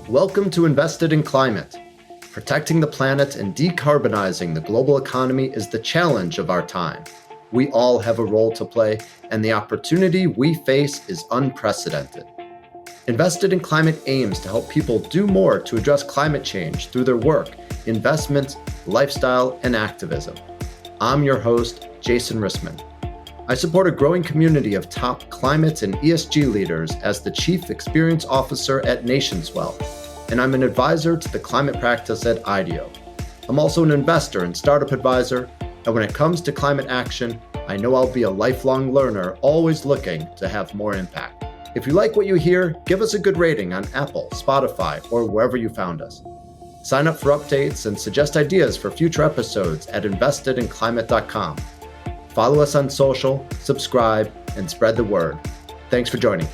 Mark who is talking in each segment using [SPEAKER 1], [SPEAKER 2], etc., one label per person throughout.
[SPEAKER 1] Welcome to Invested in Climate. Protecting the planet and decarbonizing the global economy is the challenge of our time. We all have a role to play, and the opportunity we face is unprecedented. Invested in Climate aims to help people do more to address climate change through their work, investments, lifestyle, and activism. I'm your host, Jason Rissman. I support a growing community of top climate and ESG leaders as the Chief Experience Officer at NationsWell, and I'm an advisor to the climate practice at IDEO. I'm also an investor and startup advisor, and when it comes to climate action, I know I'll be a lifelong learner, always looking to have more impact. If you like what you hear, give us a good rating on Apple, Spotify, or wherever you found us. Sign up for updates and suggest ideas for future episodes at investedinclimate.com. Follow us on social, subscribe, and spread the word. Thanks for joining.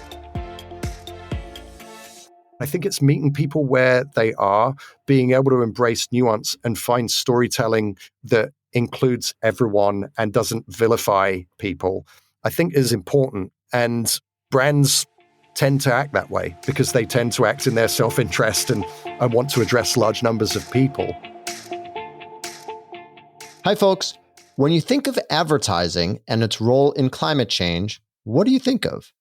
[SPEAKER 2] I think it's meeting people where they are, being able to embrace nuance and find storytelling that includes everyone and doesn't vilify people, I think is important. And brands tend to act that way because they tend to act in their self-interest and want to address large numbers of people.
[SPEAKER 3] Hi, folks. When you think of advertising and its role in climate change, what do you think of?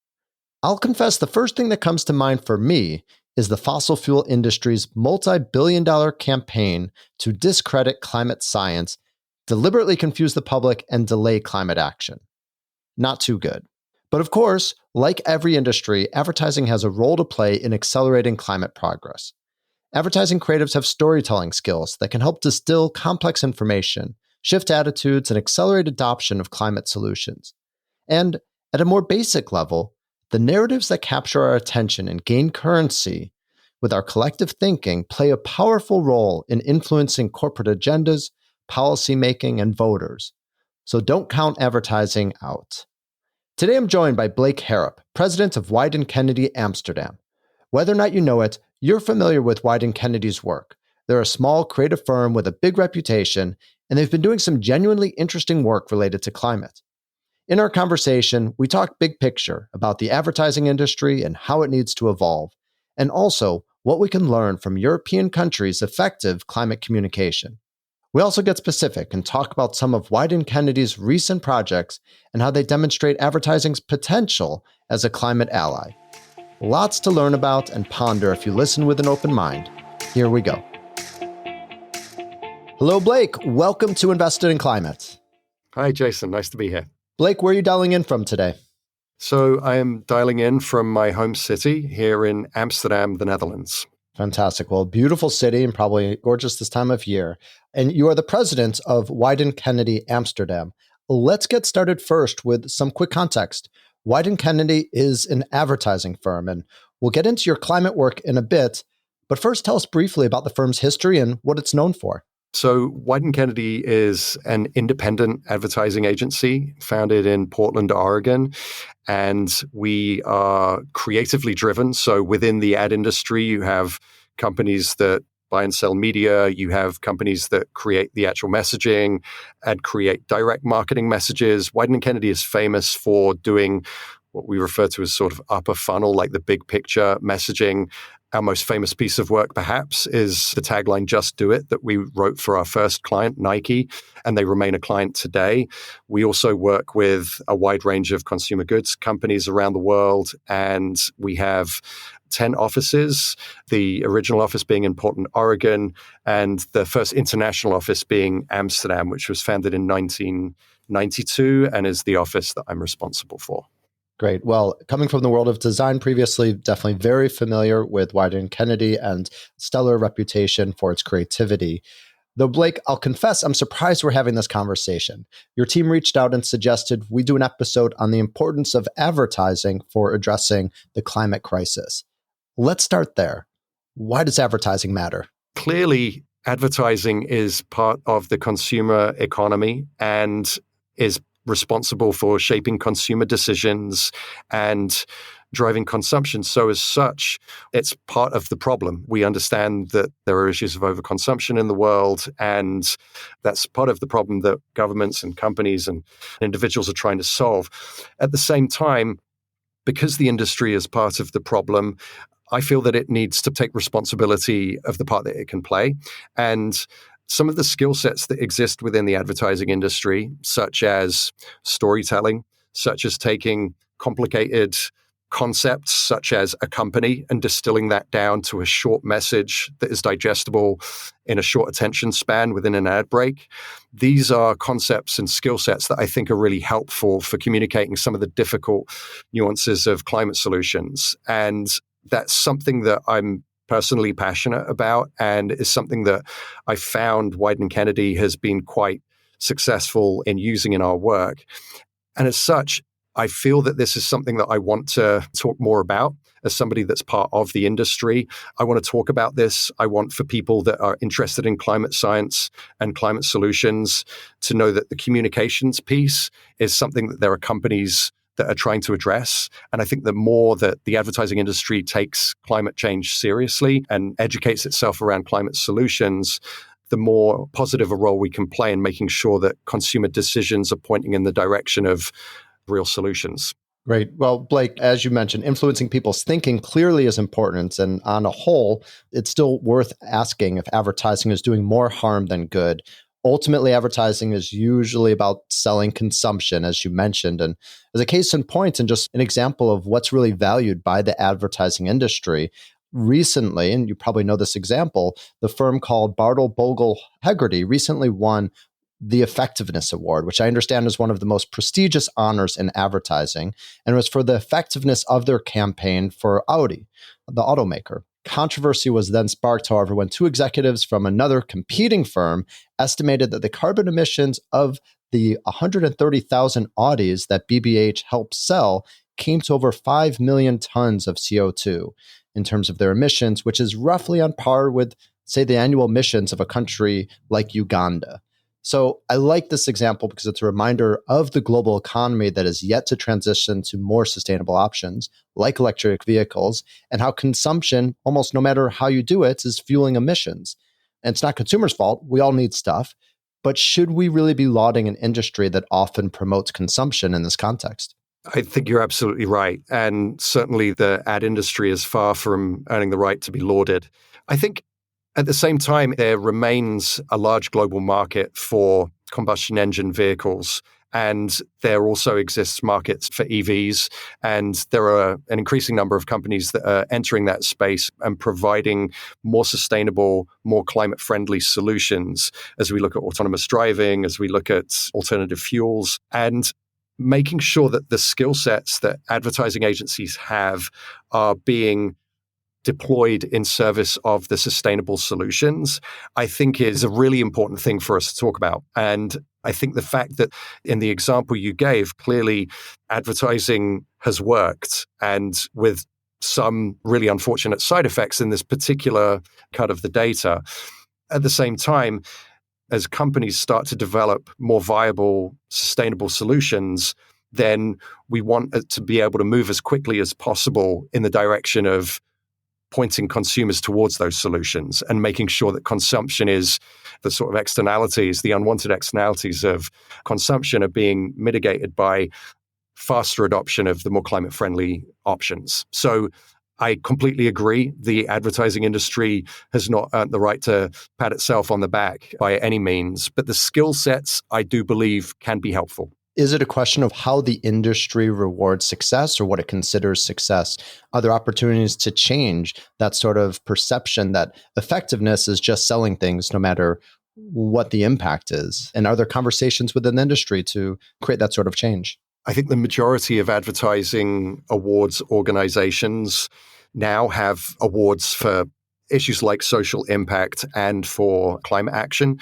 [SPEAKER 3] I'll confess the first thing that comes to mind for me is the fossil fuel industry's multi-billion-dollar campaign to discredit climate science, deliberately confuse the public, and delay climate action. Not too good. But of course, like every industry, advertising has a role to play in accelerating climate progress. Advertising creatives have storytelling skills that can help distill complex information, shift attitudes, and accelerate adoption of climate solutions. And at a more basic level, the narratives that capture our attention and gain currency with our collective thinking play a powerful role in influencing corporate agendas, policymaking, and voters. So don't count advertising out. Today I'm joined by Blake Harrop, president of Wieden+Kennedy Amsterdam. Whether or not you know it, you're familiar with Wieden+Kennedy's work. They're a small creative firm with a big reputation, and they've been doing some genuinely interesting work related to climate. In our conversation, we talk big picture about the advertising industry and how it needs to evolve, and also what we can learn from European countries' effective climate communication. We also get specific and talk about some of Wieden+Kennedy's recent projects and how they demonstrate advertising's potential as a climate ally. Lots to learn about and ponder if you listen with an open mind. Here we go. Hello, Blake. Welcome to Invested in Climate.
[SPEAKER 2] Hi, Jason. Nice to be here.
[SPEAKER 3] Blake, where are you dialing in from today?
[SPEAKER 2] So I am dialing in from my home city here in Amsterdam, the Netherlands.
[SPEAKER 3] Fantastic. Well, beautiful city and probably gorgeous this time of year. And you are the president of Wieden+Kennedy Amsterdam. Let's get started first with some quick context. Wieden+Kennedy is an advertising firm, and we'll get into your climate work in a bit. But first, tell us briefly about the firm's history and what it's known for.
[SPEAKER 2] So Wieden+Kennedy is an independent advertising agency founded in Portland, Oregon, and we are creatively driven. So within the ad industry, you have companies that buy and sell media, you have companies that create the actual messaging and create direct marketing messages. Wieden+Kennedy is famous for doing what we refer to as sort of upper funnel, like the big picture messaging. Our most famous piece of work, perhaps, is the tagline, "Just Do It," that we wrote for our first client, Nike, and they remain a client today. We also work with a wide range of consumer goods companies around the world, and we have 10 offices, the original office being in Portland, Oregon, and the first international office being Amsterdam, which was founded in 1992 and is the office that I'm responsible for.
[SPEAKER 3] Great. Well, coming from the world of design previously, definitely very familiar with Wieden+Kennedy and stellar reputation for its creativity. Though, Blake, I'll confess, I'm surprised we're having this conversation. Your team reached out and suggested we do an episode on the importance of advertising for addressing the climate crisis. Let's start there. Why does advertising matter?
[SPEAKER 2] Clearly, advertising is part of the consumer economy and is responsible for shaping consumer decisions and driving consumption. So as such, it's part of the problem. We understand that there are issues of overconsumption in the world, and that's part of the problem that governments and companies and individuals are trying to solve. At the same time, because the industry is part of the problem, I feel that it needs to take responsibility of the part that it can play. And some of the skill sets that exist within the advertising industry, such as storytelling, such as taking complicated concepts such as a company and distilling that down to a short message that is digestible in a short attention span within an ad break. These are concepts and skill sets that I think are really helpful for communicating some of the difficult nuances of climate solutions. And that's something that I'm personally passionate about, and is something that I found Wieden+Kennedy has been quite successful in using in our work. And as such, I feel that this is something that I want to talk more about as somebody that's part of the industry. I want to talk about this. I want for people that are interested in climate science and climate solutions to know that the communications piece is something that there are companies that are trying to address. And I think the more that the advertising industry takes climate change seriously and educates itself around climate solutions, the more positive a role we can play in making sure that consumer decisions are pointing in the direction of real solutions.
[SPEAKER 3] Great. Well, Blake, as you mentioned, influencing people's thinking clearly is important. And on a whole, it's still worth asking if advertising is doing more harm than good. Ultimately, advertising is usually about selling consumption, as you mentioned. And as a case in point, and just an example of what's really valued by the advertising industry, recently, and you probably know this example, the firm called Bartle Bogle Hegarty recently won the Effectiveness Award, which I understand is one of the most prestigious honors in advertising, and was for the effectiveness of their campaign for Audi, the automaker. Controversy was then sparked, however, when two executives from another competing firm estimated that the carbon emissions of the 130,000 Audis that BBH helped sell came to over 5 million tons of CO2 in terms of their emissions, which is roughly on par with, say, the annual emissions of a country like Uganda. So I like this example because it's a reminder of the global economy that is yet to transition to more sustainable options like electric vehicles, and how consumption, almost no matter how you do it, is fueling emissions. And it's not consumers' fault. We all need stuff. But should we really be lauding an industry that often promotes consumption in this context?
[SPEAKER 2] I think you're absolutely right. And certainly the ad industry is far from earning the right to be lauded. I think at the same time, there remains a large global market for combustion engine vehicles. And there also exists markets for EVs. And there are an increasing number of companies that are entering that space and providing more sustainable, more climate-friendly solutions as we look at autonomous driving, as we look at alternative fuels. And making sure that the skill sets that advertising agencies have are being deployed in service of the sustainable solutions, I think is a really important thing for us to talk about. And I think the fact that in the example you gave, clearly advertising has worked, and with some really unfortunate side effects in this particular cut of the data. At the same time, as companies start to develop more viable, sustainable solutions, then we want it to be able to move as quickly as possible in the direction of pointing consumers towards those solutions and making sure that consumption is the sort of externalities, the unwanted externalities of consumption are being mitigated by faster adoption of the more climate-friendly options. So I completely agree. The advertising industry has not earned the right to pat itself on the back by any means, but the skill sets, I do believe, can be helpful.
[SPEAKER 3] Is it a question of how the industry rewards success or what it considers success? Are there opportunities to change that sort of perception that effectiveness is just selling things no matter what the impact is? And are there conversations within the industry to create that sort of change?
[SPEAKER 2] I think the majority of advertising awards organizations now have awards for issues like social impact and for climate action.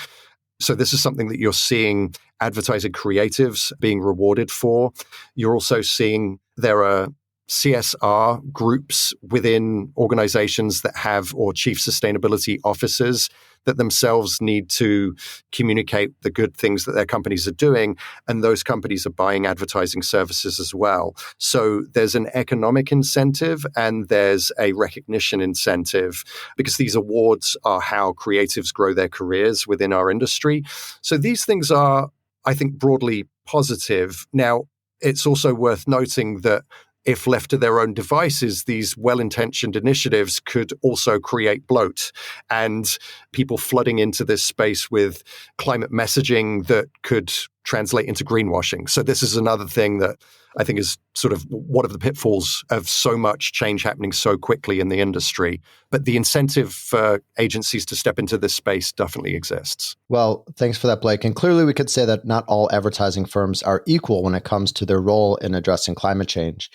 [SPEAKER 2] So this is something that you're seeing advertising creatives being rewarded for. You're also seeing there are CSR groups within organizations that have, or chief sustainability officers that themselves need to communicate the good things that their companies are doing. And those companies are buying advertising services as well. So there's an economic incentive and there's a recognition incentive, because these awards are how creatives grow their careers within our industry. So these things are, I think, broadly positive. Now, it's also worth noting that if left to their own devices, these well-intentioned initiatives could also create bloat and people flooding into this space with climate messaging that could translate into greenwashing. So this is another thing that I think is sort of one of the pitfalls of so much change happening so quickly in the industry. But the incentive for agencies to step into this space definitely exists.
[SPEAKER 3] Well, thanks for that, Blake. And clearly we could say that not all advertising firms are equal when it comes to their role in addressing climate change.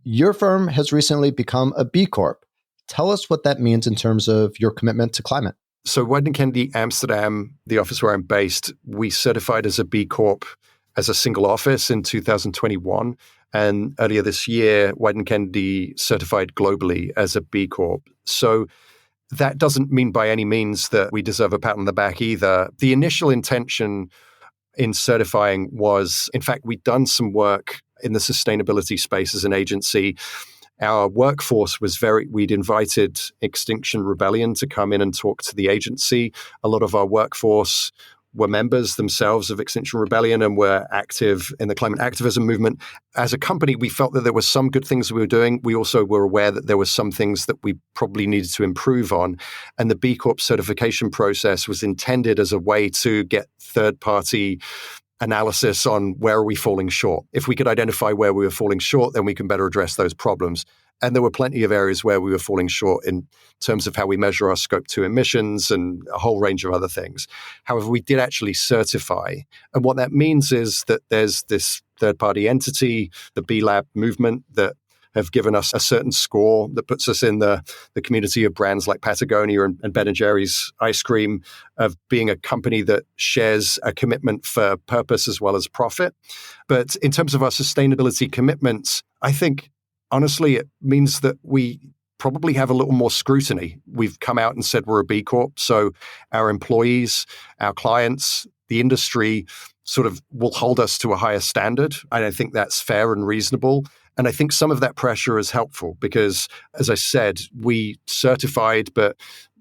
[SPEAKER 3] Your firm has recently become a B Corp. Tell us what that means in terms of your commitment to climate.
[SPEAKER 2] So Wieden+Kennedy Amsterdam, the office where I'm based, we certified as a B Corp as a single office in 2021. And earlier this year, Wieden+Kennedy certified globally as a B Corp. So that doesn't mean by any means that we deserve a pat on the back either. The initial intention in certifying was, in fact, we'd done some work in the sustainability space as an agency. Our workforce was we'd invited Extinction Rebellion to come in and talk to the agency. A lot of our workforce were members themselves of Extinction Rebellion and were active in the climate activism movement. As a company, we felt that there were some good things we were doing. We also were aware that there were some things that we probably needed to improve on. And the B Corp certification process was intended as a way to get third-party analysis on where are we falling short. If we could identify where we were falling short, then we can better address those problems. And there were plenty of areas where we were falling short in terms of how we measure our Scope 2 emissions and a whole range of other things. However, we did actually certify. And what that means is that there's this third-party entity, the B Lab movement, that have given us a certain score that puts us in the community of brands like Patagonia and Ben & Jerry's ice cream, of being a company that shares a commitment for purpose as well as profit. But in terms of our sustainability commitments, I think, honestly, it means that we probably have a little more scrutiny. We've come out and said we're a B Corp, so our employees, our clients, the industry sort of will hold us to a higher standard. I don't think that's fair and reasonable. And I think some of that pressure is helpful because, as I said, we certified, but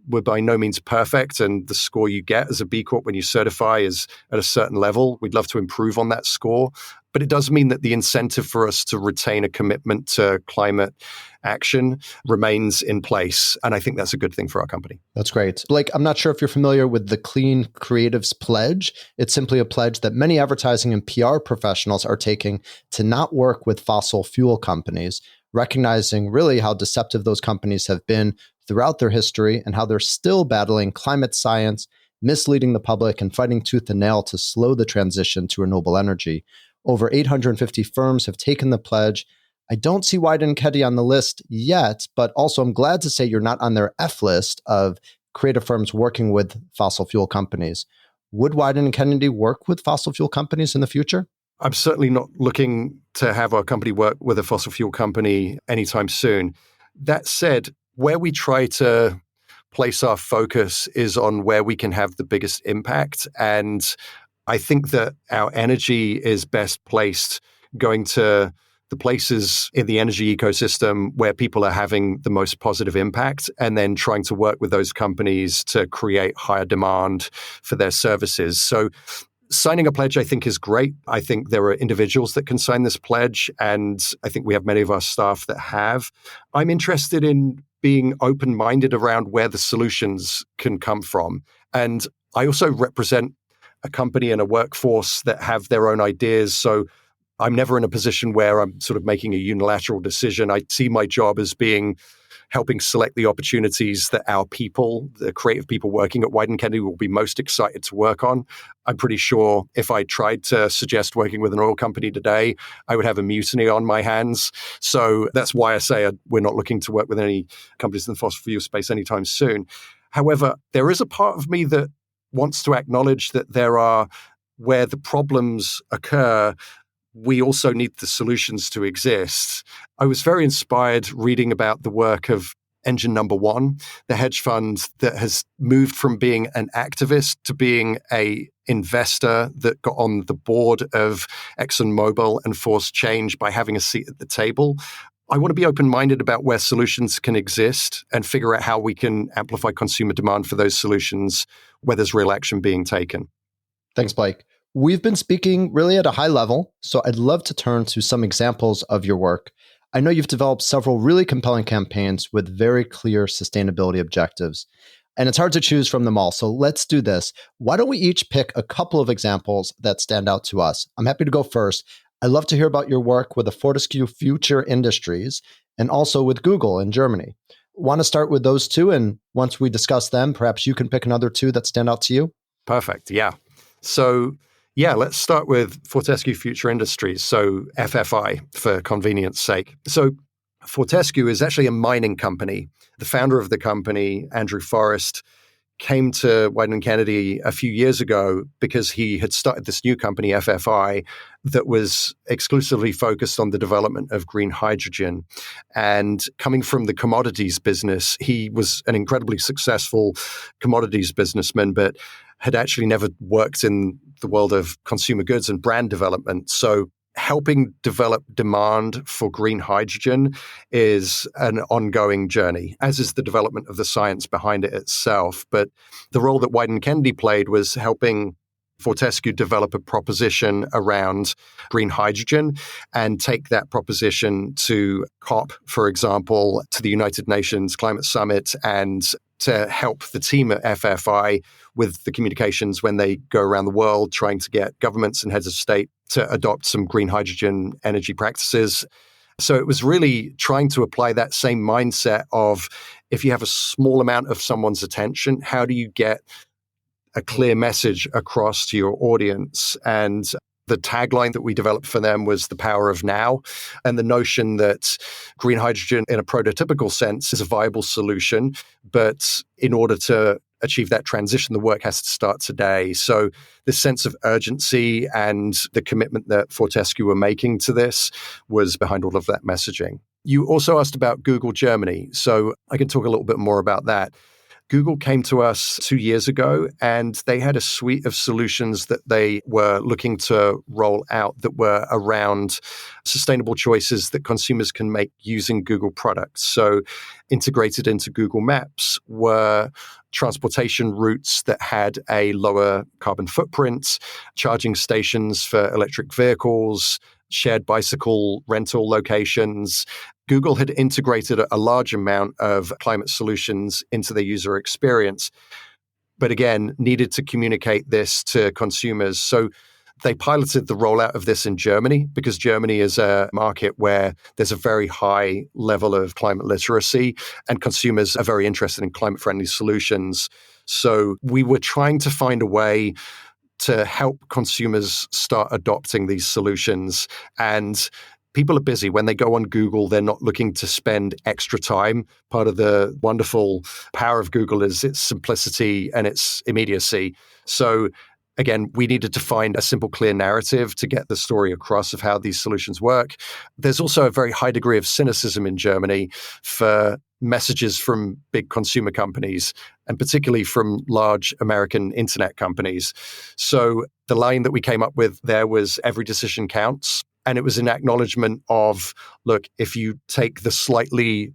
[SPEAKER 2] we're by no means perfect. And the score you get as a B Corp when you certify is at a certain level. We'd love to improve on that score. But it does mean that the incentive for us to retain a commitment to climate action remains in place. And I think that's a good thing for our company.
[SPEAKER 3] That's great. Blake, I'm not sure if you're familiar with the Clean Creatives Pledge. It's simply a pledge that many advertising and PR professionals are taking to not work with fossil fuel companies, recognizing really how deceptive those companies have been throughout their history and how they're still battling climate science, misleading the public, and fighting tooth and nail to slow the transition to renewable energy. Over 850 firms have taken the pledge. I don't see Wieden+Kennedy on the list yet, but also I'm glad to say you're not on their F list of creative firms working with fossil fuel companies. Would Wieden+Kennedy work with fossil fuel companies in the future?
[SPEAKER 2] I'm certainly not looking to have our company work with a fossil fuel company anytime soon. That said, where we try to place our focus is on where we can have the biggest impact. And I think that our energy is best placed going to the places in the energy ecosystem where people are having the most positive impact, and then trying to work with those companies to create higher demand for their services. So signing a pledge, I think, is great. I think there are individuals that can sign this pledge, and I think we have many of our staff that have. I'm interested in being open-minded around where the solutions can come from. And I also represent a company and a workforce that have their own ideas. So I'm never in a position where I'm sort of making a unilateral decision. I see my job as being helping select the opportunities that our people, the creative people working at Wieden+Kennedy, will be most excited to work on. I'm pretty sure if I tried to suggest working with an oil company today, I would have a mutiny on my hands. So that's why I say we're not looking to work with any companies in the fossil fuel space anytime soon. However, there is a part of me that wants to acknowledge that there are, where the problems occur, we also need the solutions to exist. I was very inspired reading about the work of Engine Number One, the hedge fund that has moved from being an activist to being an investor that got on the board of ExxonMobil and forced change by having a seat at the table. I want to be open-minded about where solutions can exist and figure out how we can amplify consumer demand for those solutions where there's real action being taken.
[SPEAKER 3] Thanks, Blake. We've been speaking really at a high level, so I'd love to turn to some examples of your work. I know you've developed several really compelling campaigns with very clear sustainability objectives, and it's hard to choose from them all. So let's do this. Why don't we each pick a couple of examples that stand out to us? I'm happy to go first. I'd love to hear about your work with the Fortescue Future Industries and also with Google in Germany. Want to start with those two? And once we discuss them, perhaps you can pick another two that stand out to you?
[SPEAKER 2] Perfect. Yeah. So, let's start with Fortescue Future Industries. So FFI for convenience sake. So Fortescue is actually a mining company. The founder of the company, Andrew Forrest, came to Wieden+Kennedy a few years ago because he had started this new company, FFI, that was exclusively focused on the development of green hydrogen. And coming from the commodities business, he was an incredibly successful commodities businessman, but had actually never worked in the world of consumer goods and brand development. So helping develop demand for green hydrogen is an ongoing journey, as is the development of the science behind it itself. But the role that Wieden+Kennedy played was helping Fortescue develop a proposition around green hydrogen and take that proposition to COP, for example, to the United Nations Climate Summit, and to help the team at FFI with the communications when they go around the world trying to get governments and heads of state to adopt some green hydrogen energy practices. So it was really trying to apply that same mindset of, if you have a small amount of someone's attention, how do you get a clear message across to your audience? And the tagline that we developed for them was the power of now, and the notion that green hydrogen in a prototypical sense is a viable solution. But in order to achieve that transition, the work has to start today. So this sense of urgency and the commitment that Fortescue were making to this was behind all of that messaging. You also asked about Google Germany, so I can talk a little bit more about that. Google came to us 2 years ago, and they had a suite of solutions that they were looking to roll out that were around sustainable choices that consumers can make using Google products. So integrated into Google Maps were transportation routes that had a lower carbon footprint, charging stations for electric vehicles, shared bicycle rental locations. Google had integrated a large amount of climate solutions into their user experience, but again, needed to communicate this to consumers. So they piloted the rollout of this in Germany, because Germany is a market where there's a very high level of climate literacy and consumers are very interested in climate-friendly solutions. So we were trying to find a way to help consumers start adopting these solutions. And people are busy. When they go on Google, they're not looking to spend extra time. Part of the wonderful power of Google is its simplicity and its immediacy. So again, we needed to find a simple, clear narrative to get the story across of how these solutions work. There's also a very high degree of cynicism in Germany for messages from big consumer companies, and particularly from large American internet companies. So the line that we came up with there was every decision counts. And it was an acknowledgement of, look, if you take the slightly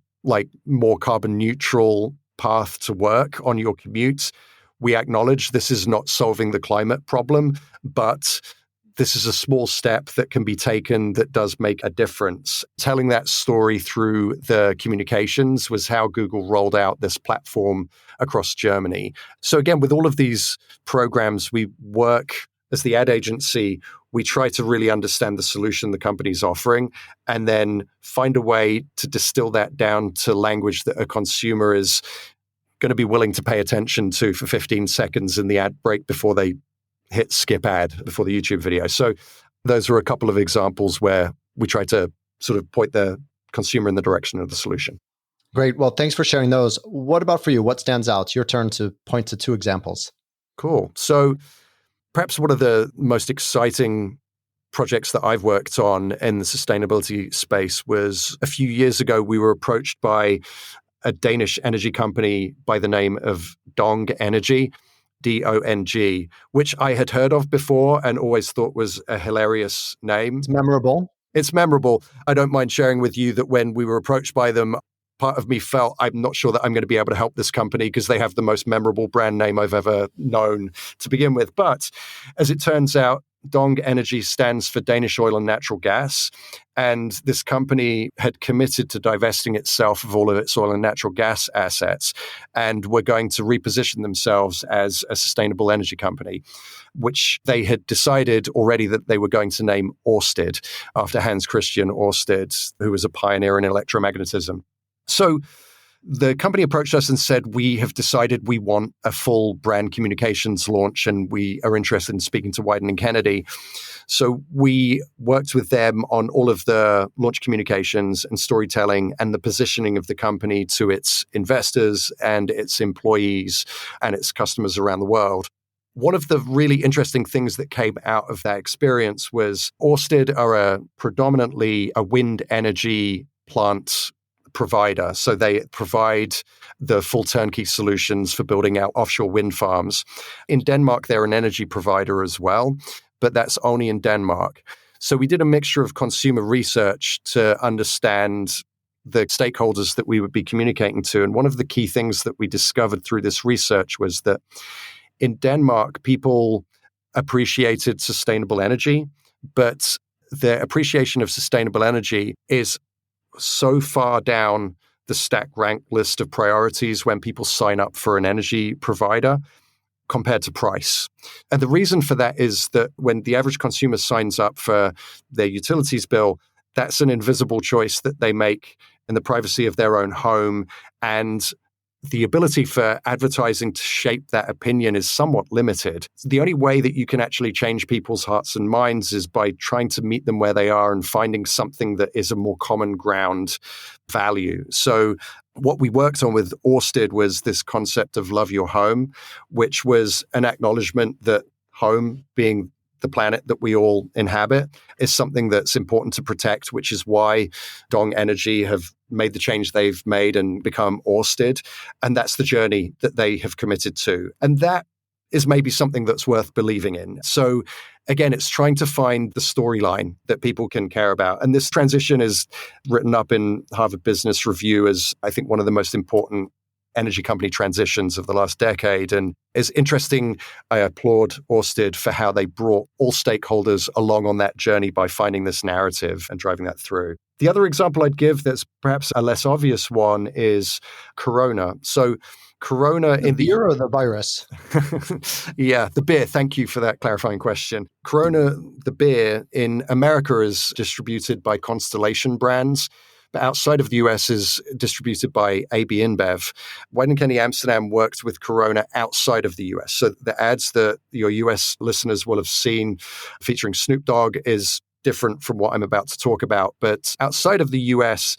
[SPEAKER 2] more carbon neutral path to work on your commute, we acknowledge this is not solving the climate problem, but this is a small step that can be taken that does make a difference. Telling that story through the communications was how Google rolled out this platform across Germany. So again, with all of these programs, we work as the ad agency, we try to really understand the solution the company's offering and then find a way to distill that down to language that a consumer is going to be willing to pay attention to for 15 seconds in the ad break before they hit skip ad before the YouTube video. So those are a couple of examples where we try to sort of point the consumer in the direction of the solution.
[SPEAKER 3] Great. Well, thanks for sharing those. What about for you? What stands out? Your turn to point to two examples.
[SPEAKER 2] Cool. So perhaps one of the most exciting projects that I've worked on in the sustainability space was a few years ago, we were approached by a Danish energy company by the name of Dong Energy, DONG, which I had heard of before and always thought was a hilarious name.
[SPEAKER 3] It's memorable.
[SPEAKER 2] It's memorable. I don't mind sharing with you that when we were approached by them, part of me felt I'm not sure that I'm going to be able to help this company because they have the most memorable brand name I've ever known to begin with. But as it turns out, Dong Energy stands for Danish Oil and Natural Gas. And this company had committed to divesting itself of all of its oil and natural gas assets and were going to reposition themselves as a sustainable energy company, which they had decided already that they were going to name Orsted after Hans Christian Orsted, who was a pioneer in electromagnetism. So the company approached us and said, we have decided we want a full brand communications launch and we are interested in speaking to Wieden+Kennedy. So we worked with them on all of the launch communications and storytelling and the positioning of the company to its investors and its employees and its customers around the world. One of the really interesting things that came out of that experience was Orsted are predominantly a wind energy plant provider. So they provide the full turnkey solutions for building out offshore wind farms. In Denmark, they're an energy provider as well, but that's only in Denmark. So we did a mixture of consumer research to understand the stakeholders that we would be communicating to. And one of the key things that we discovered through this research was that in Denmark, people appreciated sustainable energy, but their appreciation of sustainable energy is so far down the stack rank list of priorities when people sign up for an energy provider compared to price. And the reason for that is that when the average consumer signs up for their utilities bill, that's an invisible choice that they make in the privacy of their own home. And the ability for advertising to shape that opinion is somewhat limited. The only way that you can actually change people's hearts and minds is by trying to meet them where they are and finding something that is a more common ground value. So what we worked on with Orsted was this concept of love your home, which was an acknowledgement that home, being the planet that we all inhabit, is something that's important to protect, which is why Dong Energy have made the change they've made and become Orsted. And that's the journey that they have committed to. And that is maybe something that's worth believing in. So again, it's trying to find the storyline that people can care about. And this transition is written up in Harvard Business Review as, I think, one of the most important energy company transitions of the last decade. And it's interesting. I applaud Orsted for how they brought all stakeholders along on that journey by finding this narrative and driving that through. The other example I'd give that's perhaps a less obvious one is Corona. So Corona
[SPEAKER 3] the
[SPEAKER 2] in the
[SPEAKER 3] beer or the virus?
[SPEAKER 2] Yeah, the beer. Thank you for that clarifying question. Corona, the beer in America is distributed by Constellation Brands. But outside of the US is distributed by AB InBev. Wieden+Kennedy Amsterdam worked with Corona outside of the US. So the ads that your US listeners will have seen featuring Snoop Dogg is different from what I'm about to talk about. But outside of the US,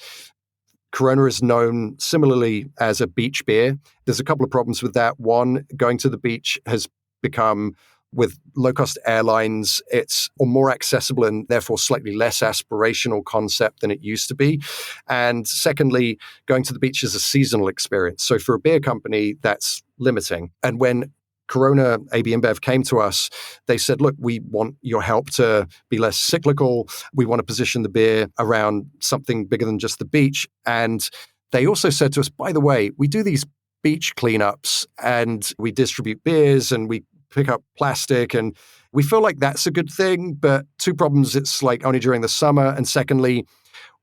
[SPEAKER 2] Corona is known similarly as a beach beer. There's a couple of problems with that. One, going to the beach has become, with low-cost airlines, it's a more accessible and therefore slightly less aspirational concept than it used to be. And secondly, going to the beach is a seasonal experience. So for a beer company, that's limiting. And when Corona AB InBev came to us, they said, look, we want your help to be less cyclical. We want to position the beer around something bigger than just the beach. And they also said to us, by the way, we do these beach cleanups and we distribute beers and we pick up plastic, and we feel like that's a good thing. But two problems: it's like only during the summer, and secondly,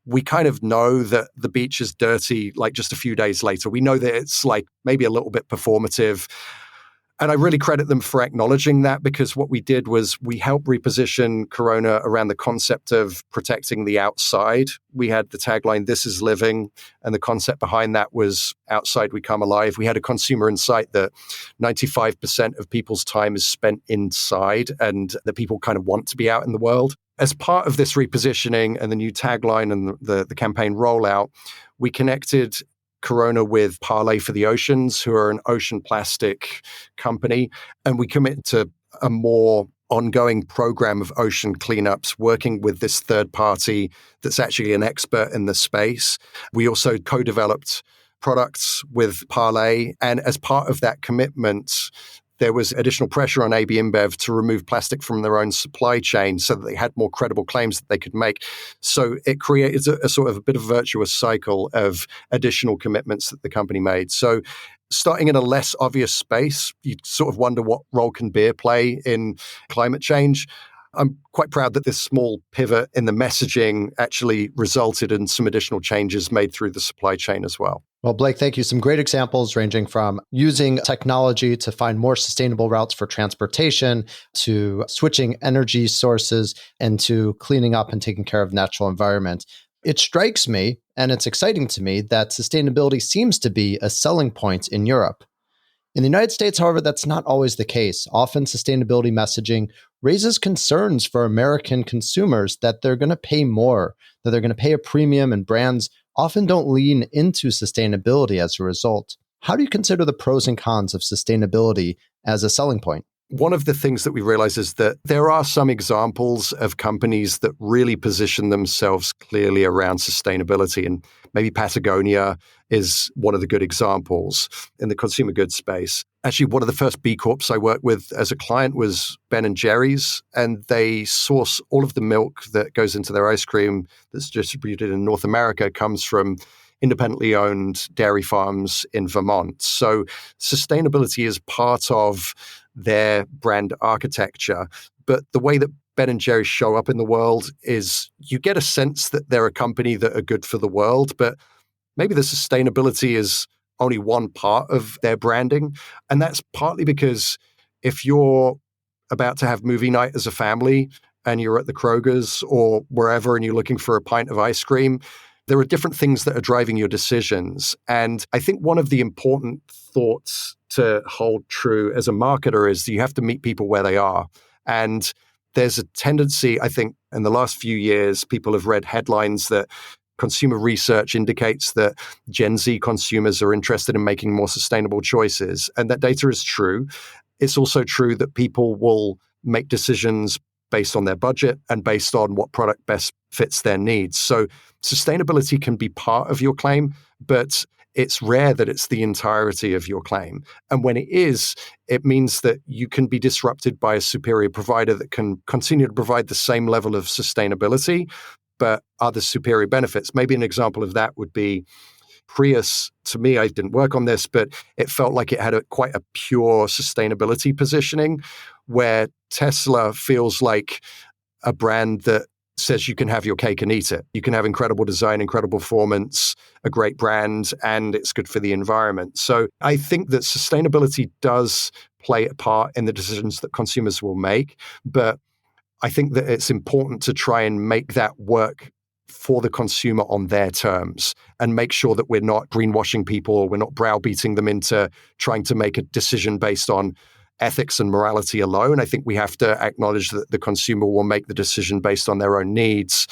[SPEAKER 2] we kind of know that the beach is dirty like just a few days later. We know that it's like maybe a little bit performative. And I really credit them for acknowledging that, because what we did was we helped reposition Corona around the concept of protecting the outside. We had the tagline, "This is living," and the concept behind that was outside we come alive. We had a consumer insight that 95% of people's time is spent inside and that people kind of want to be out in the world. As part of this repositioning and the new tagline and the campaign rollout, we connected Corona with Parley for the Oceans, who are an ocean plastic company. And we commit to a more ongoing program of ocean cleanups, working with this third party that's actually an expert in the space. We also co-developed products with Parley. And as part of that commitment, there was additional pressure on AB InBev to remove plastic from their own supply chain so that they had more credible claims that they could make. So it created a sort of a bit of a virtuous cycle of additional commitments that the company made. So starting in a less obvious space, you sort of wonder what role can beer play in climate change. I'm quite proud that this small pivot in the messaging actually resulted in some additional changes made through the supply chain as well.
[SPEAKER 3] Well, Blake, thank you. Some great examples ranging from using technology to find more sustainable routes for transportation, to switching energy sources, and to cleaning up and taking care of natural environment. It strikes me, and it's exciting to me, that sustainability seems to be a selling point in Europe. In the United States, however, that's not always the case. Often sustainability messaging raises concerns for American consumers that they're going to pay more, that they're going to pay a premium, and brands often don't lean into sustainability as a result. How do you consider the pros and cons of sustainability as a selling point?
[SPEAKER 2] One of the things that we realize is that there are some examples of companies that really position themselves clearly around sustainability. And maybe Patagonia is one of the good examples in the consumer goods space. Actually, one of the first B Corps I worked with as a client was Ben & Jerry's, and they source all of the milk that goes into their ice cream that's distributed in North America comes from independently owned dairy farms in Vermont. So sustainability is part of their brand architecture. But the way that Ben & Jerry's show up in the world is you get a sense that they're a company that are good for the world, but maybe the sustainability is only one part of their branding. And that's partly because if you're about to have movie night as a family and you're at the Kroger's or wherever and you're looking for a pint of ice cream, there are different things that are driving your decisions. And I think one of the important thoughts to hold true as a marketer is that you have to meet people where they are. And there's a tendency, I think, in the last few years, people have read headlines that consumer research indicates that Gen Z consumers are interested in making more sustainable choices. And that data is true. It's also true that people will make decisions based on their budget and based on what product best fits their needs. So sustainability can be part of your claim, but it's rare that it's the entirety of your claim. And when it is, it means that you can be disrupted by a superior provider that can continue to provide the same level of sustainability, but other superior benefits. Maybe an example of that would be Prius. To me, I didn't work on this, but it felt like it had quite a pure sustainability positioning, where Tesla feels like a brand that says you can have your cake and eat it. You can have incredible design, incredible performance, a great brand, and it's good for the environment. So I think that sustainability does play a part in the decisions that consumers will make, but I think that it's important to try and make that work for the consumer on their terms and make sure that we're not greenwashing people or we're not browbeating them into trying to make a decision based on ethics and morality alone. I think we have to acknowledge that the consumer will make the decision based on their own needs,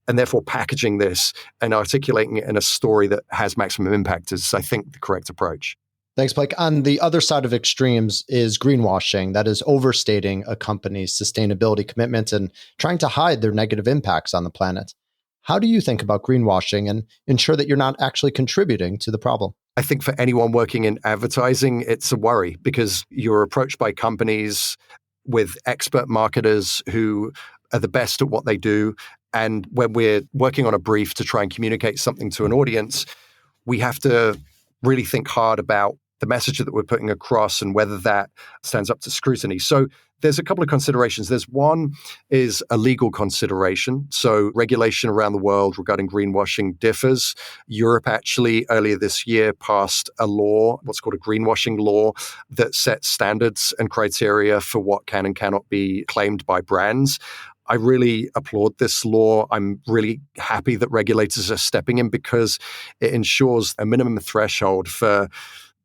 [SPEAKER 2] and therefore packaging this and articulating it in a story that has maximum impact is, I think, the correct approach.
[SPEAKER 3] Thanks, Blake. On the other side of extremes is greenwashing, that is overstating a company's sustainability commitment and trying to hide their negative impacts on the planet. How do you think about greenwashing and ensure that you're not actually contributing to the problem?
[SPEAKER 2] I think for anyone working in advertising, it's a worry because you're approached by companies with expert marketers who are the best at what they do. And when we're working on a brief to try and communicate something to an audience, we have to really think hard about the message that we're putting across and whether that stands up to scrutiny. So there's a couple of considerations. There's one is a legal consideration. So regulation around the world regarding greenwashing differs. Europe actually earlier this year passed a law, what's called a greenwashing law, that sets standards and criteria for what can and cannot be claimed by brands. I really applaud this law. I'm really happy that regulators are stepping in because it ensures a minimum threshold for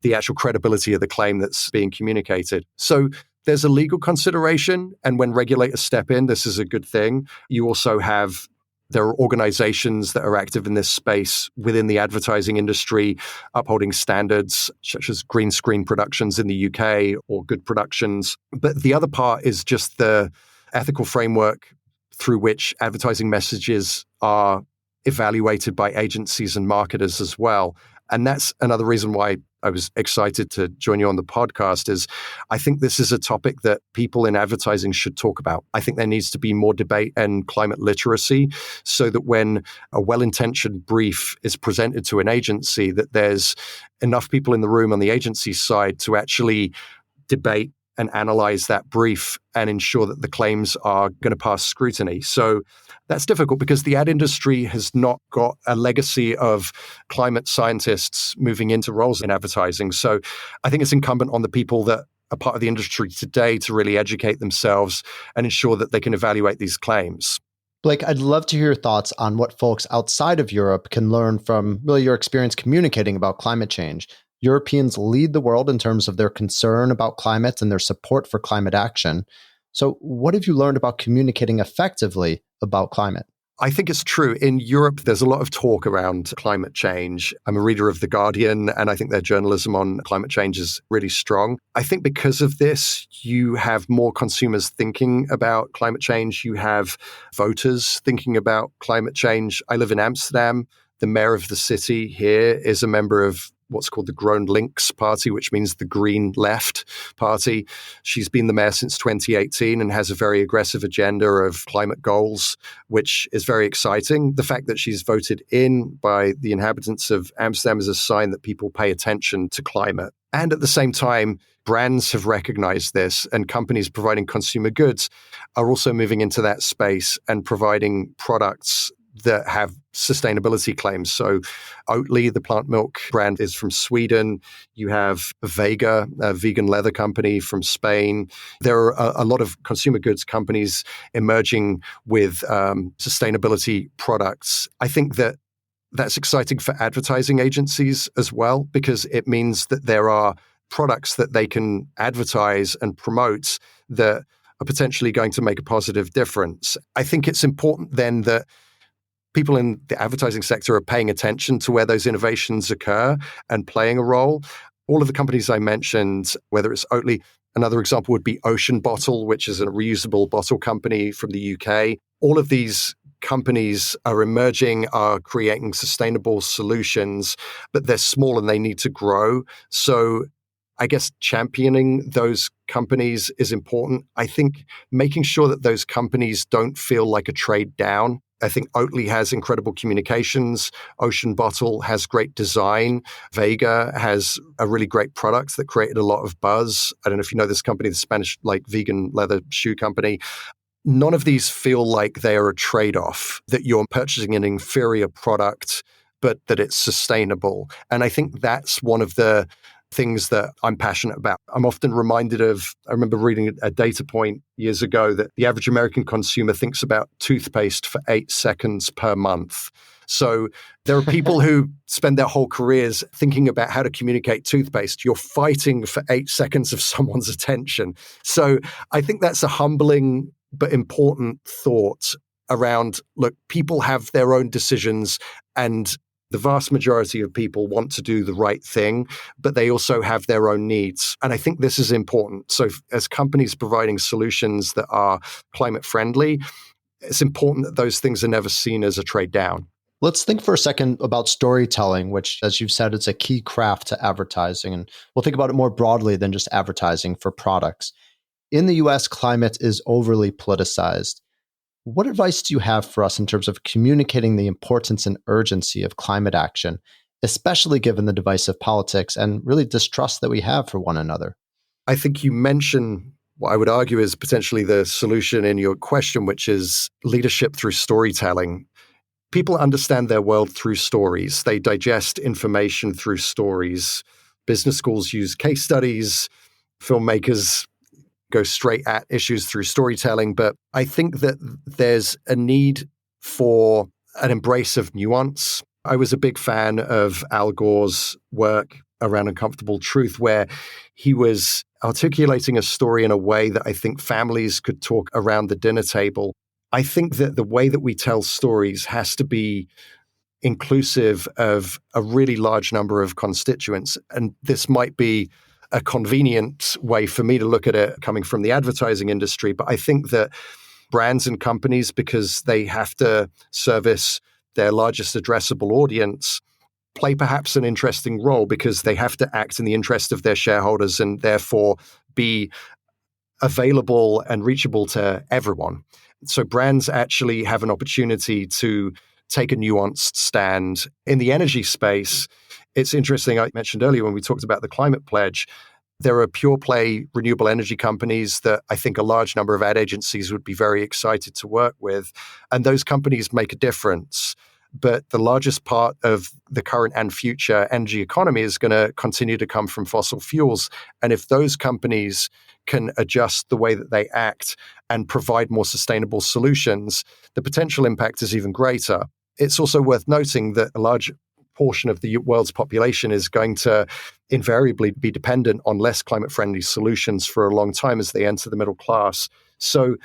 [SPEAKER 2] the actual credibility of the claim that's being communicated. So there's a legal consideration, and when regulators step in, this is a good thing. You also have, there are organizations that are active in this space within the advertising industry, upholding standards such as green screen productions in the UK or good productions. But the other part is just the ethical framework through which advertising messages are evaluated by agencies and marketers as well. And that's another reason why I was excited to join you on the podcast is I think this is a topic that people in advertising should talk about. I think there needs to be more debate and climate literacy so that when a well-intentioned brief is presented to an agency, that there's enough people in the room on the agency side to actually debate and analyze that brief and ensure that the claims are going to pass scrutiny. So that's difficult because the ad industry has not got a legacy of climate scientists moving into roles in advertising. So I think it's incumbent on the people that are part of the industry today to really educate themselves and ensure that they can evaluate these claims.
[SPEAKER 3] Blake, I'd love to hear your thoughts on what folks outside of Europe can learn from really your experience communicating about climate change. Europeans lead the world in terms of their concern about climate and their support for climate action. So what have you learned about communicating effectively about climate?
[SPEAKER 2] I think it's true. In Europe, there's a lot of talk around climate change. I'm a reader of The Guardian, and I think their journalism on climate change is really strong. I think because of this, you have more consumers thinking about climate change. You have voters thinking about climate change. I live in Amsterdam. The mayor of the city here is a member of what's called the GroenLinks party, which means the Green Left party. She's been the mayor since 2018 and has a very aggressive agenda of climate goals, which is very exciting. The fact that she's voted in by the inhabitants of Amsterdam is a sign that people pay attention to climate. And at the same time, brands have recognized this, and companies providing consumer goods are also moving into that space and providing products that have sustainability claims. So Oatly, the plant milk brand, is from Sweden. You have Vega, a vegan leather company from Spain. There are a lot of consumer goods companies emerging with sustainability products. I think that that's exciting for advertising agencies as well, because it means that there are products that they can advertise and promote that are potentially going to make a positive difference. I think it's important then that people in the advertising sector are paying attention to where those innovations occur and playing a role. All of the companies I mentioned, whether it's Oatly, another example would be Ocean Bottle, which is a reusable bottle company from the UK. All of these companies are emerging, are creating sustainable solutions, but they're small and they need to grow. So I guess championing those companies is important. I think making sure that those companies don't feel like a trade down. I think Oatly has incredible communications. Ocean Bottle has great design. Vega has a really great product that created a lot of buzz. I don't know if you know this company, the Spanish vegan leather shoe company. None of these feel like they are a trade-off, that you're purchasing an inferior product, but that it's sustainable. And I think that's one of the things that I'm passionate about. I'm often reminded of, I remember reading a data point years ago that the average American consumer thinks about toothpaste for 8 seconds per month. So there are people who spend their whole careers thinking about how to communicate toothpaste. You're fighting for 8 seconds of someone's attention. So I think that's a humbling but important thought around, look, people have their own decisions, and the vast majority of people want to do the right thing, but they also have their own needs. And I think this is important. So as companies providing solutions that are climate friendly, it's important that those things are never seen as a trade down.
[SPEAKER 3] Let's think for a second about storytelling, which, as you've said, it's a key craft to advertising. And we'll think about it more broadly than just advertising for products. In the US, climate is overly politicized. What advice do you have for us in terms of communicating the importance and urgency of climate action, especially given the divisive politics and really distrust that we have for one another?
[SPEAKER 2] I think you mentioned what I would argue is potentially the solution in your question, which is leadership through storytelling. People understand their world through stories. They digest information through stories. Business schools use case studies. Filmmakers go straight at issues through storytelling. But I think that there's a need for an embrace of nuance. I was a big fan of Al Gore's work around Uncomfortable Truth, where he was articulating a story in a way that I think families could talk around the dinner table. I think that the way that we tell stories has to be inclusive of a really large number of constituents. And this might be a convenient way for me to look at it coming from the advertising industry. But I think that brands and companies, because they have to service their largest addressable audience, play perhaps an interesting role because they have to act in the interest of their shareholders and therefore be available and reachable to everyone. So brands actually have an opportunity to take a nuanced stand. In the energy space, it's interesting, I mentioned earlier when we talked about the climate pledge, There are pure play renewable energy companies that I think a large number of ad agencies would be very excited to work with. And those companies make a difference. But the largest part of the current and future energy economy is going to continue to come from fossil fuels. And if those companies can adjust the way that they act and provide more sustainable solutions, the potential impact is even greater. It's also worth noting that a large portion of the world's population is going to invariably be dependent on less climate-friendly solutions for a long time as they enter the middle class. So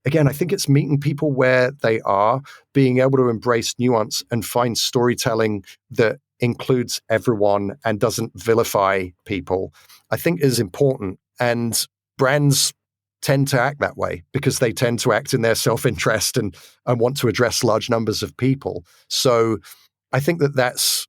[SPEAKER 2] again, I think it's meeting people where they are, being able to embrace nuance and find storytelling that includes everyone and doesn't vilify people, I think is important. And brands tend to act that way because they tend to act in their self-interest and want to address large numbers of people. So I think that's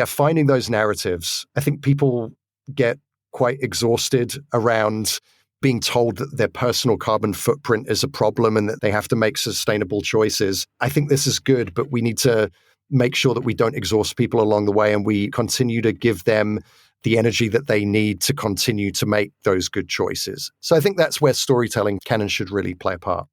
[SPEAKER 2] finding those narratives. I think people get quite exhausted around being told that their personal carbon footprint is a problem and that they have to make sustainable choices. I think this is good, but we need to make sure that we don't exhaust people along the way and we continue to give them the energy that they need to continue to make those good choices. So I think that's where storytelling can and should really play a part.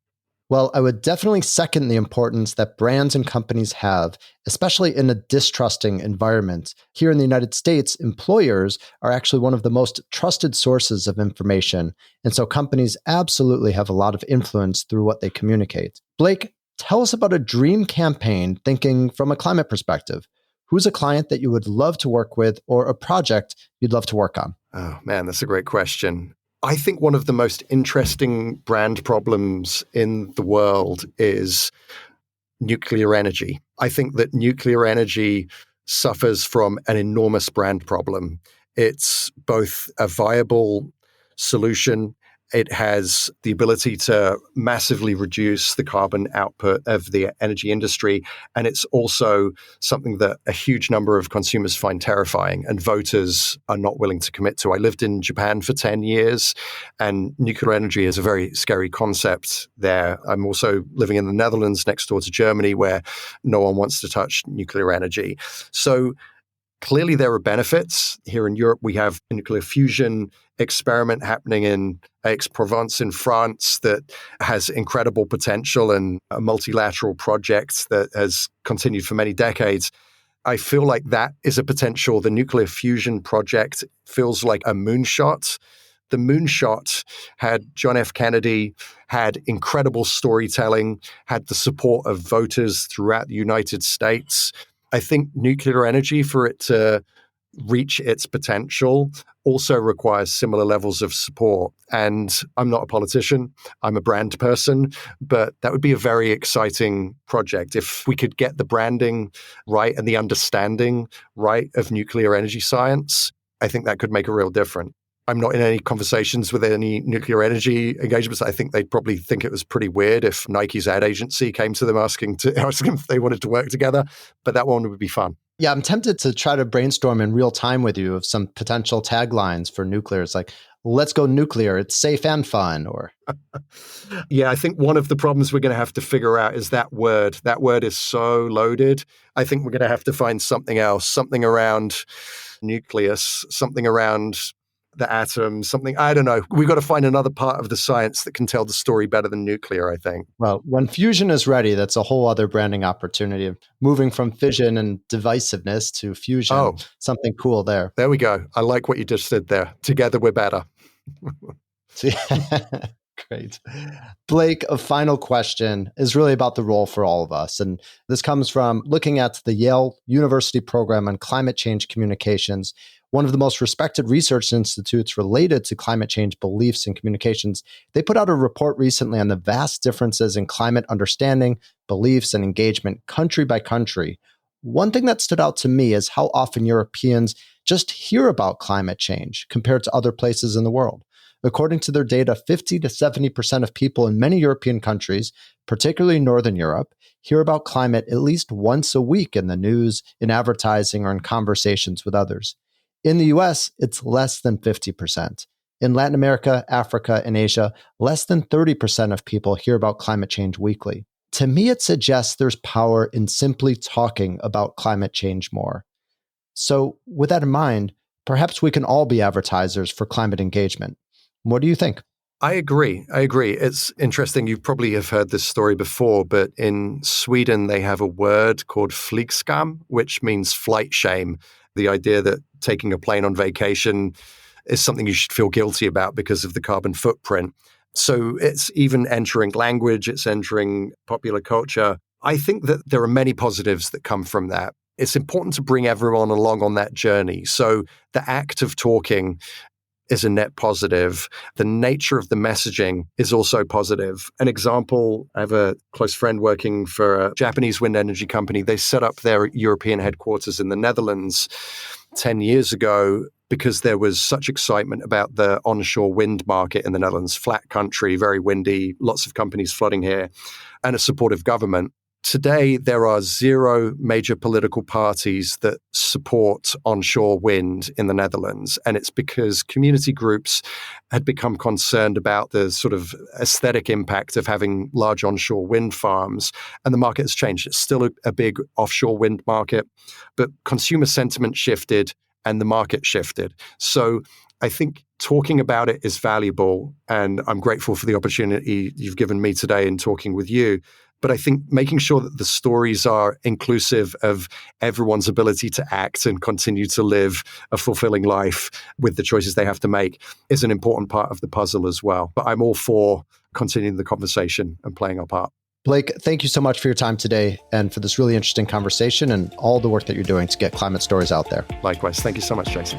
[SPEAKER 3] Well, I would definitely second the importance that brands and companies have, especially in a distrusting environment. Here in the United States, employers are actually one of the most trusted sources of information. And so companies absolutely have a lot of influence through what they communicate. Blake, tell us about a dream campaign thinking from a climate perspective. Who's a client that you would love to work with or a project you'd love to work on?
[SPEAKER 2] Oh, man, that's a great question. I think one of the most interesting brand problems in the world is nuclear energy. I think that nuclear energy suffers from an enormous brand problem. It's both a viable solution. It has the ability to massively reduce the carbon output of the energy industry. And it's also something that a huge number of consumers find terrifying and voters are not willing to commit to. I lived in Japan for 10 years, and nuclear energy is a very scary concept there. I'm also living in the Netherlands next door to Germany, where no one wants to touch nuclear energy. So clearly, there are benefits. Here in Europe, we have a nuclear fusion experiment happening in Aix-Provence in France that has incredible potential and a multilateral project that has continued for many decades. I feel like that is a potential. The nuclear fusion project feels like a moonshot. The moonshot had John F. Kennedy, had incredible storytelling, had the support of voters throughout the United States. I think nuclear energy, for it to reach its potential, also requires similar levels of support. And I'm not a politician, I'm a brand person, but that would be a very exciting project. If we could get the branding right and the understanding right of nuclear energy science, I think that could make a real difference. I'm not in any conversations with any nuclear energy engagements. I think they'd probably think it was pretty weird if Nike's ad agency came to them asking if they wanted to work together, but that one would be fun.
[SPEAKER 3] Yeah, I'm tempted to try to brainstorm in real time with you of some potential taglines for nuclear. It's like, let's go nuclear. It's safe and fun. Or
[SPEAKER 2] yeah, I think one of the problems we're going to have to figure out is that word. That word is so loaded. I think we're going to have to find something else, something around nucleus, something around the atom, something, I don't know. We've got to find another part of the science that can tell the story better than nuclear, I think.
[SPEAKER 3] Well, when fusion is ready, that's a whole other branding opportunity. Moving from fission and divisiveness to fusion, something cool there.
[SPEAKER 2] There we go. I like what you just said there. Together we're better.
[SPEAKER 3] Great. Blake, a final question is really about the role for all of us. And this comes from looking at the Yale University program on climate change communications, one of the most respected research institutes related to climate change beliefs and communications. They put out a report recently on the vast differences in climate understanding, beliefs, and engagement country by country. One thing that stood out to me is how often Europeans just hear about climate change compared to other places in the world. According to their data, 50 to 70% of people in many European countries, particularly Northern Europe, hear about climate at least once a week in the news, in advertising, or in conversations with others. In the US, it's less than 50%. In Latin America, Africa, and Asia, less than 30% of people hear about climate change weekly. To me, it suggests there's power in simply talking about climate change more. So with that in mind, Perhaps we can all be advertisers for climate engagement. What do you think?
[SPEAKER 2] I agree. It's interesting. You probably have heard this story before, but in Sweden, they have a word called flygskam, which means flight shame. The idea that taking a plane on vacation is something you should feel guilty about because of the carbon footprint. So it's even entering language, it's entering popular culture. I think that there are many positives that come from that. It's important to bring everyone along on that journey. So the act of talking is a net positive. The nature of the messaging is also positive. An example, I have a close friend working for a Japanese wind energy company. They set up their European headquarters in the Netherlands 10 years ago because there was such excitement about the onshore wind market in the Netherlands. Flat country, very windy, lots of companies flooding here, and a supportive government. Today, there are 0 major political parties that support onshore wind in the Netherlands. And it's because community groups had become concerned about the sort of aesthetic impact of having large onshore wind farms. And the market has changed. It's still a big offshore wind market, but consumer sentiment shifted and the market shifted. So I think talking about it is valuable. And I'm grateful for the opportunity you've given me today in talking with you. But I think making sure that the stories are inclusive of everyone's ability to act and continue to live a fulfilling life with the choices they have to make is an important part of the puzzle as well. But I'm all for continuing the conversation and playing our part.
[SPEAKER 3] Blake, thank you so much for your time today and for this really interesting conversation and all the work that you're doing to get climate stories out there.
[SPEAKER 2] Likewise. Thank you so much, Jason.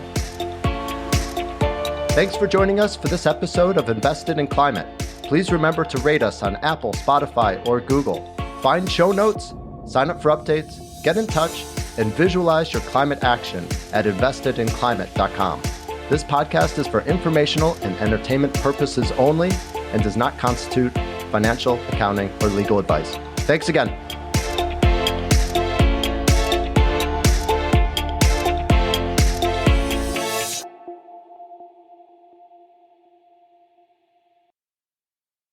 [SPEAKER 3] Thanks for joining us for this episode of Invested in Climate. Please remember to rate us on Apple, Spotify, or Google. Find show notes, sign up for updates, get in touch, and visualize your climate action at investedinclimate.com. This podcast is for informational and entertainment purposes only and does not constitute financial, accounting, or legal advice. Thanks again.